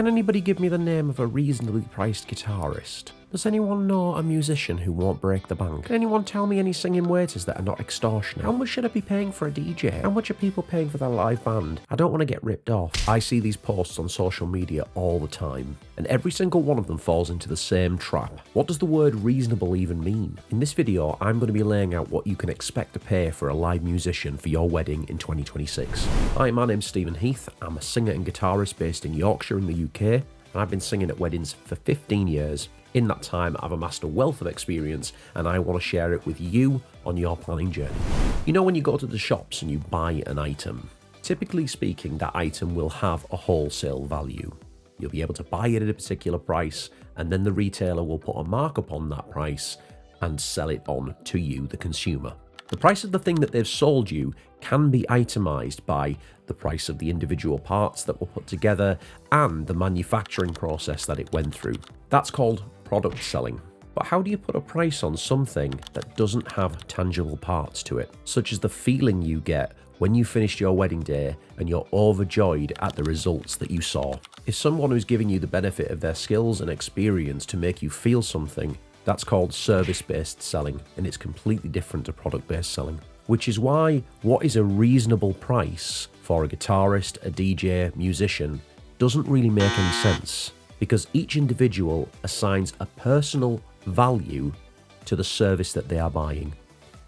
Can anybody give me the name of a reasonably priced guitarist? Does anyone know a musician who won't break the bank? Can anyone tell me any singing waiters that are not extortionate? How much should I be paying for a DJ? How much are people paying for their live band? I don't want to get ripped off. I see these posts on social media all the time, and every single one of them falls into the same trap. What does the word reasonable even mean? In this video, I'm going to be laying out what you can expect to pay for a live musician for your wedding in 2026. Hi, my name's Stephen Heath. I'm a singer and guitarist based in Yorkshire in the UK, and I've been singing at weddings for 15 years. In that time, I've amassed a wealth of experience, and I want to share it with you on your planning journey. You know, when you go to the shops and you buy an item, typically speaking, that item will have a wholesale value. You'll be able to buy it at a particular price, and then the retailer will put a markup on that price and sell it on to you, the consumer. The price of the thing that they've sold you can be itemized by the price of the individual parts that were put together and the manufacturing process that it went through. That's called product selling. But how do you put a price on something that doesn't have tangible parts to it, such as the feeling you get when you finished your wedding day and you're overjoyed at the results that you saw? If someone who's giving you the benefit of their skills and experience to make you feel something, that's called service-based selling, and it's completely different to product-based selling. Which is why what is a reasonable price for a guitarist, a DJ, musician doesn't really make any sense, because each individual assigns a personal value to the service that they are buying.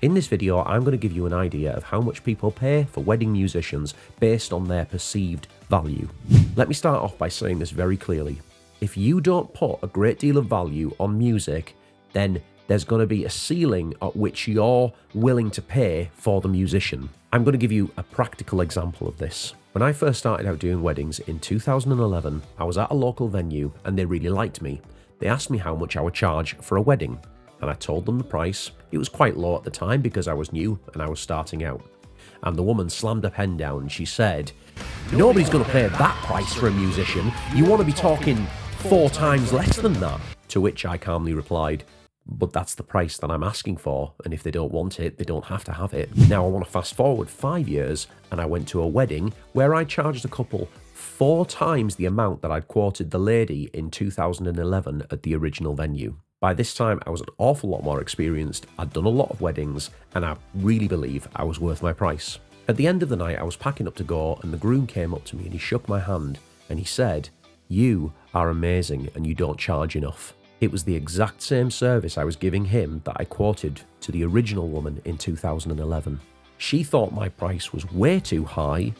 In this video, I'm going to give you an idea of how much people pay for wedding musicians based on their perceived value. Let me start off by saying this very clearly. If you don't put a great deal of value on music, then there's going to be a ceiling at which you're willing to pay for the musician. I'm going to give you a practical example of this. When I first started out doing weddings in 2011, I was at a local venue and they really liked me. They asked me how much I would charge for a wedding, and I told them the price. It was quite low at the time because I was new and I was starting out. And the woman slammed her pen down and she said, "Nobody's going to pay that price for a musician. You want to be talking 4 times less than that." To which I calmly replied, "But that's the price that I'm asking for, and if they don't want it, they don't have to have it." Now I want to fast forward 5 years, and I went to a wedding where I charged a couple 4 times the amount that I'd quoted the lady in 2011 at the original venue. By this time, I was an awful lot more experienced, I'd done a lot of weddings, and I really believe I was worth my price. At the end of the night, I was packing up to go, and the groom came up to me and he shook my hand, and he said, "You are amazing, and you don't charge enough." It was the exact same service I was giving him that I quoted to the original woman in 2011. She thought my price was way too high.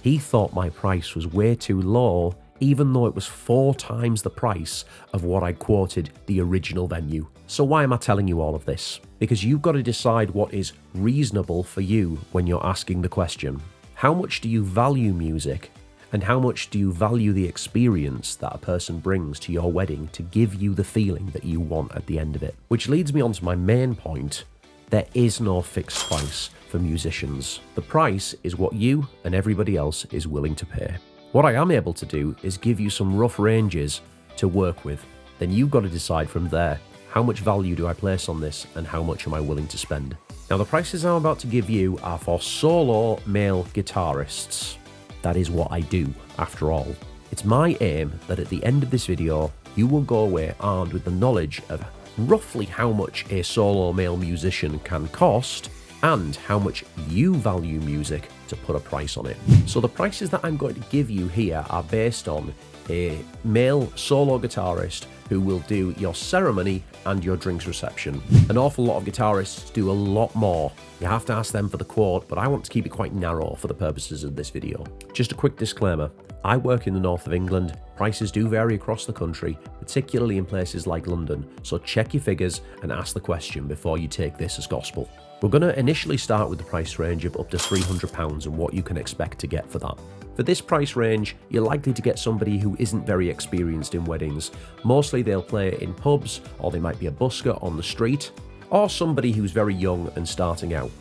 He thought my price was way too low, even though it was 4 times the price of what I quoted the original venue. So why am I telling you all of this? Because you've got to decide what is reasonable for you when you're asking the question. How much do you value music? And how much do you value the experience that a person brings to your wedding to give you the feeling that you want at the end of it? Which leads me on to my main point. There is no fixed price for musicians. The price is what you and everybody else is willing to pay. What I am able to do is give you some rough ranges to work with. Then you've got to decide from there, how much value do I place on this and how much am I willing to spend? Now the prices I'm about to give you are for solo male guitarists. That is what I do, after all. It's my aim that at the end of this video, you will go away armed with the knowledge of roughly how much a solo male musician can cost and how much you value music to put a price on it. So the prices that I'm going to give you here are based on a male solo guitarist who will do your ceremony and your drinks reception. An awful lot of guitarists do a lot more. You have to ask them for the quote, but I want to keep it quite narrow for the purposes of this video. Just a quick disclaimer, I work in the north of England. Prices do vary across the country, particularly in places like London, so check your figures and ask the question before you take this as gospel. We're going to initially start with the price range of up to £300 and what you can expect to get for that. For this price range, you're likely to get somebody who isn't very experienced in weddings. Mostly they'll play in pubs, or they might be a busker on the street, or somebody who's very young and starting out.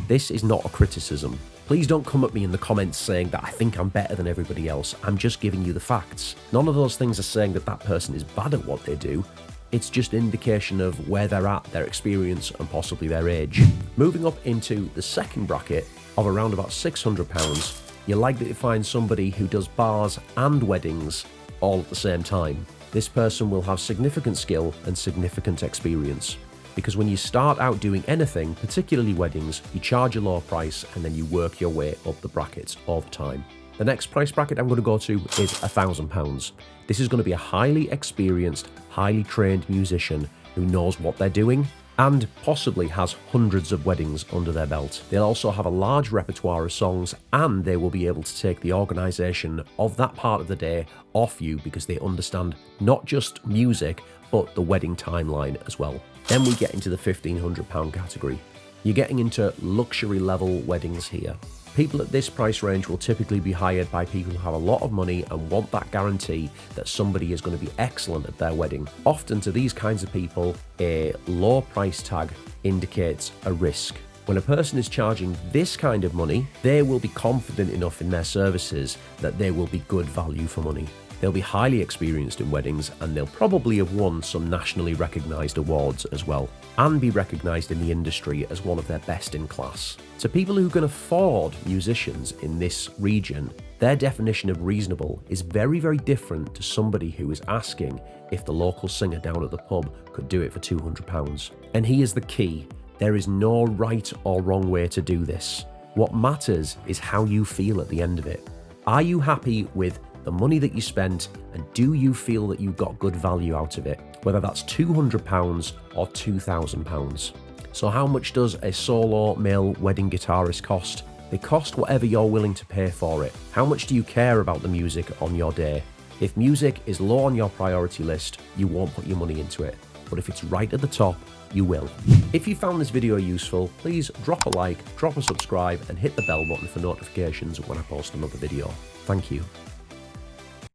This is not a criticism. Please don't come at me in the comments saying that I think I'm better than everybody else. I'm just giving you the facts. None of those things are saying that that person is bad at what they do. It's just an indication of where they're at, their experience, and possibly their age. Moving up into the second bracket of around about £600, you're likely to find somebody who does bars and weddings all at the same time. This person will have significant skill and significant experience. Because when you start out doing anything, particularly weddings, you charge a low price and then you work your way up the brackets all the time. The next price bracket I'm going to go to is £1,000. This is going to be a highly experienced, highly trained musician who knows what they're doing and possibly has hundreds of weddings under their belt. They'll also have a large repertoire of songs, and they will be able to take the organisation of that part of the day off you because they understand not just music, but the wedding timeline as well. Then we get into the £1,500 category. You're getting into luxury level weddings here. People at this price range will typically be hired by people who have a lot of money and want that guarantee that somebody is going to be excellent at their wedding. Often to these kinds of people, a low price tag indicates a risk. When a person is charging this kind of money, they will be confident enough in their services that they will be good value for money. They'll be highly experienced in weddings, and they'll probably have won some nationally recognised awards as well, and be recognised in the industry as one of their best in class. To people who can afford musicians in this region, their definition of reasonable is very, very different to somebody who is asking if the local singer down at the pub could do it for £200. And here's the key: there is no right or wrong way to do this. What matters is how you feel at the end of it. Are you happy with the money that you spent, and do you feel that you got good value out of it, whether that's £200 or £2,000? So how much does a solo male wedding guitarist cost? They cost whatever you're willing to pay for it. How much do you care about the music on your day? If music is low on your priority list, you won't put your money into it. But if it's right at the top, you will. If you found this video useful, please drop a like, drop a subscribe, and hit the bell button for notifications when I post another video. Thank you.